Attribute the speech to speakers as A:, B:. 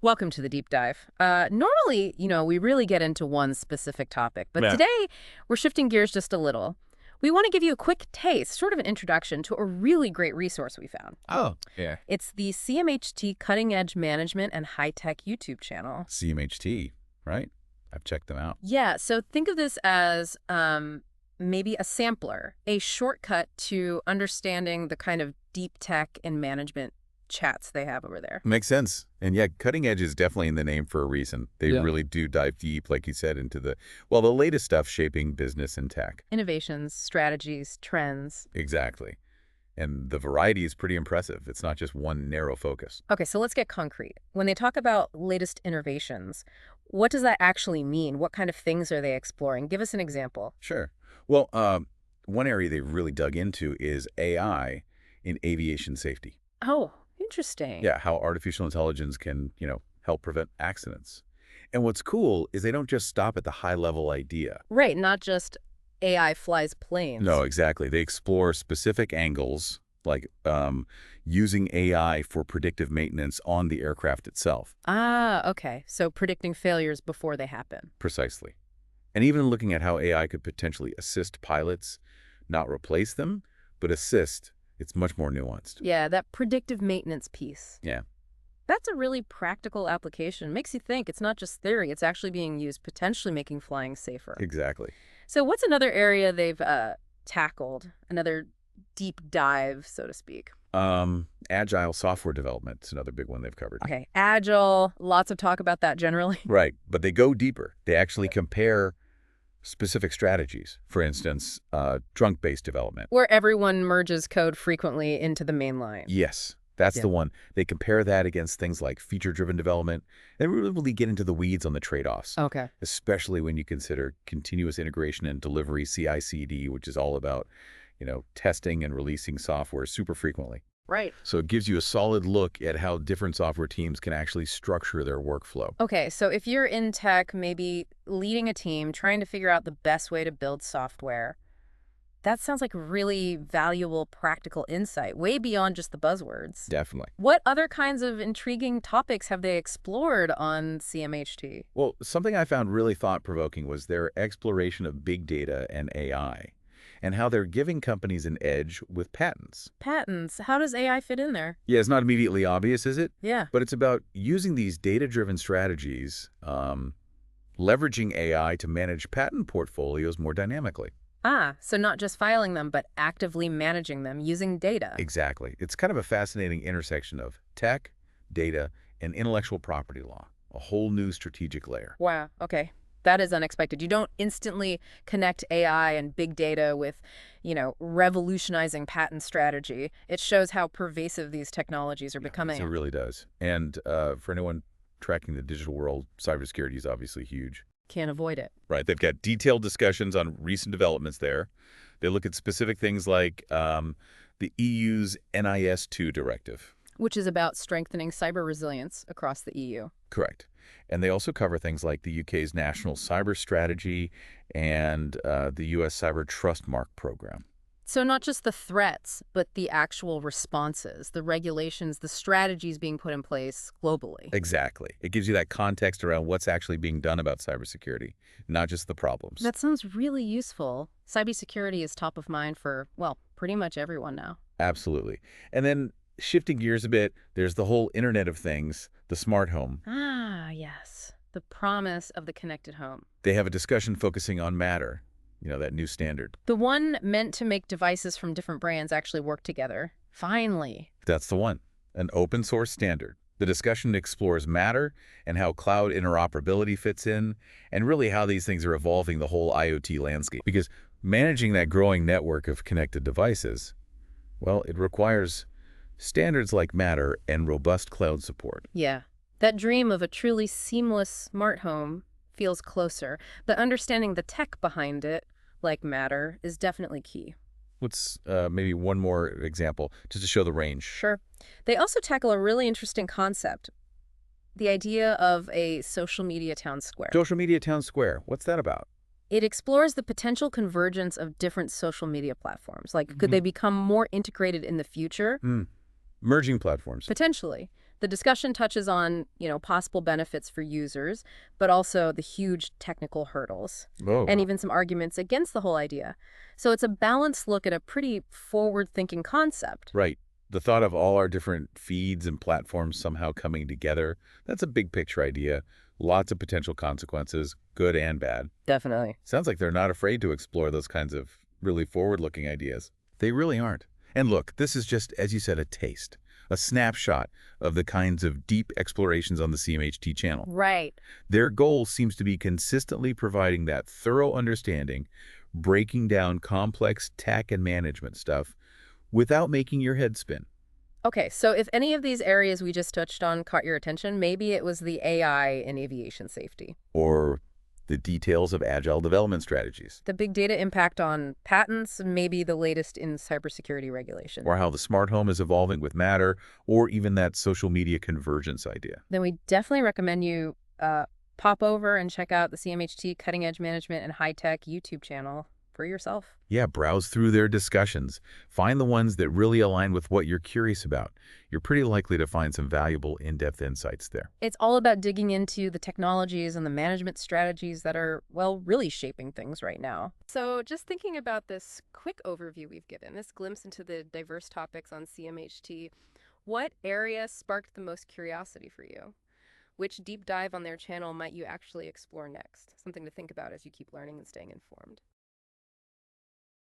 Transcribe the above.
A: Welcome to the deep dive. Normally, we really get into one specific topic, but
B: Yeah.
A: today we're shifting gears just a little. We want to give you a quick taste, sort of an introduction to a really great resource we found.
B: Oh, yeah.
A: It's the CMHT Cutting Edge Management and High Tech YouTube channel.
B: CMHT, right? I've checked them out.
A: Yeah, so think of this as maybe a sampler, a shortcut to understanding the kind of deep tech and management chats they have over there.
B: Makes sense. And yeah, cutting edge is definitely in the name for a reason. They
A: Yeah.
B: really do dive deep, like you said, into the latest stuff shaping business and tech.
A: Innovations, strategies, trends.
B: Exactly. And the variety is pretty impressive. It's not just one narrow focus.
A: Okay, so let's get concrete. When they talk about latest innovations, what does that actually mean? What kind of things are they exploring? Give us an example.
B: Sure. Well, one area they really dug into is AI in aviation safety.
A: Oh, interesting.
B: Yeah, how artificial intelligence can, help prevent accidents. And what's cool is they don't just stop at the high-level idea.
A: Right, not just AI flies planes.
B: No, exactly. They explore specific angles, like using AI for predictive maintenance on the aircraft itself.
A: Ah, okay. So predicting failures before they happen.
B: Precisely. And even looking at how AI could potentially assist pilots, not replace them, but assist. It's much more nuanced.
A: Yeah, that predictive maintenance piece.
B: Yeah,
A: That's a really practical application. Makes you think it's not just theory, it's actually being used, potentially making flying safer.
B: exactly.
A: So what's another area they've tackled? Another deep dive, so to speak?
B: Agile software development is another big one they've covered.
A: Okay, agile, lots of talk about that generally.
B: Right, but they go deeper. They actually compare specific strategies. For instance, trunk-based development.
A: Where everyone merges code frequently into the main line.
B: Yes, that's
A: Yeah.
B: the one. They compare that against things like feature-driven development. They really get into the weeds on the trade-offs,
A: Okay.
B: especially when you consider continuous integration and delivery, CI/CD, which is all about, testing and releasing software super frequently.
A: Right.
B: So it gives you a solid look at how different software teams can actually structure their workflow.
A: Okay, so if you're in tech, maybe leading a team, trying to figure out the best way to build software, that sounds like really valuable practical insight, way beyond just the buzzwords.
B: Definitely.
A: What other kinds of intriguing topics have they explored on CMHT?
B: Well, something I found really thought-provoking was their exploration of big data and AI, and how they're giving companies an edge with patents.
A: Patents. How does AI fit in there?
B: Yeah, it's not immediately obvious, is it?
A: Yeah.
B: But it's about using these data-driven strategies, leveraging AI to manage patent portfolios more dynamically.
A: Ah, so not just filing them, but actively managing them using data.
B: Exactly. It's kind of a fascinating intersection of tech, data, and intellectual property law, a whole new strategic layer.
A: Wow, okay. That is unexpected. You don't instantly connect AI and big data with, revolutionizing patent strategy. It shows how pervasive these technologies are
B: It
A: becoming.
B: really does. And for anyone tracking the digital world, cybersecurity is obviously huge.
A: Can't avoid it.
B: Right. They've got detailed discussions on recent developments there. They look at specific things like the EU's NIS2 directive.
A: Which is about strengthening cyber resilience across the EU.
B: Correct. And they also cover things like the UK's National Cyber Strategy and the US Cyber Trust Mark program.
A: So not just the threats, but the actual responses, the regulations, the strategies being put in place globally.
B: Exactly. It gives you that context around what's actually being done about cybersecurity, not just the problems.
A: That sounds really useful. Cybersecurity is top of mind for, well, pretty much everyone now.
B: Absolutely. And then shifting gears a bit, there's the whole Internet of Things, the smart home.
A: Ah, yes. The promise of the connected home.
B: They have a discussion focusing on Matter, that new standard.
A: The one meant to make devices from different brands actually work together. Finally.
B: That's the one, an open source standard. The discussion explores Matter and how cloud interoperability fits in, and really how these things are evolving the whole IoT landscape. Because managing that growing network of connected devices, well, it requires standards like Matter and robust cloud support.
A: Yeah. That dream of a truly seamless smart home feels closer, but understanding the tech behind it, like Matter, is definitely key.
B: What's maybe one more example, just to show the range?
A: Sure. They also tackle a really interesting concept, the idea of a social media town square.
B: Social media town square, what's that about?
A: It explores the potential convergence of different social media platforms. Like, could they become more integrated in the future?
B: Merging platforms.
A: Potentially. The discussion touches on, possible benefits for users, but also the huge technical hurdles, and
B: Oh,
A: even some arguments against the whole idea. So it's a balanced look at a pretty forward-thinking concept.
B: right. The thought of all our different feeds and platforms somehow coming together, that's a big picture idea. Lots of potential consequences, good and bad.
A: Definitely.
B: Sounds like they're not afraid to explore those kinds of really forward-looking ideas. They really aren't. And look, this is just, as you said, a taste, a snapshot of the kinds of deep explorations on the CMHT channel.
A: Right.
B: Their goal seems to be consistently providing that thorough understanding, breaking down complex tech and management stuff without making your head spin.
A: Okay, so if any of these areas we just touched on caught your attention, maybe it was the AI in aviation safety,
B: Or the details of agile development strategies.
A: the big data impact on patents, maybe the latest in cybersecurity regulation.
B: Or how the smart home is evolving with Matter, or even that social media convergence idea.
A: Then we definitely recommend you pop over and check out the CMHT Cutting Edge Management and High Tech YouTube channel for yourself.
B: Yeah, browse through their discussions. Find the ones that really align with what you're curious about. You're pretty likely to find some valuable in-depth insights there.
A: It's all about digging into the technologies and the management strategies that are, well, really shaping things right now. So, just thinking about this quick overview we've given, this glimpse into the diverse topics on CMHT, what area sparked the most curiosity for you? Which deep dive on their channel might you actually explore next? Something to think about as you keep learning and staying informed.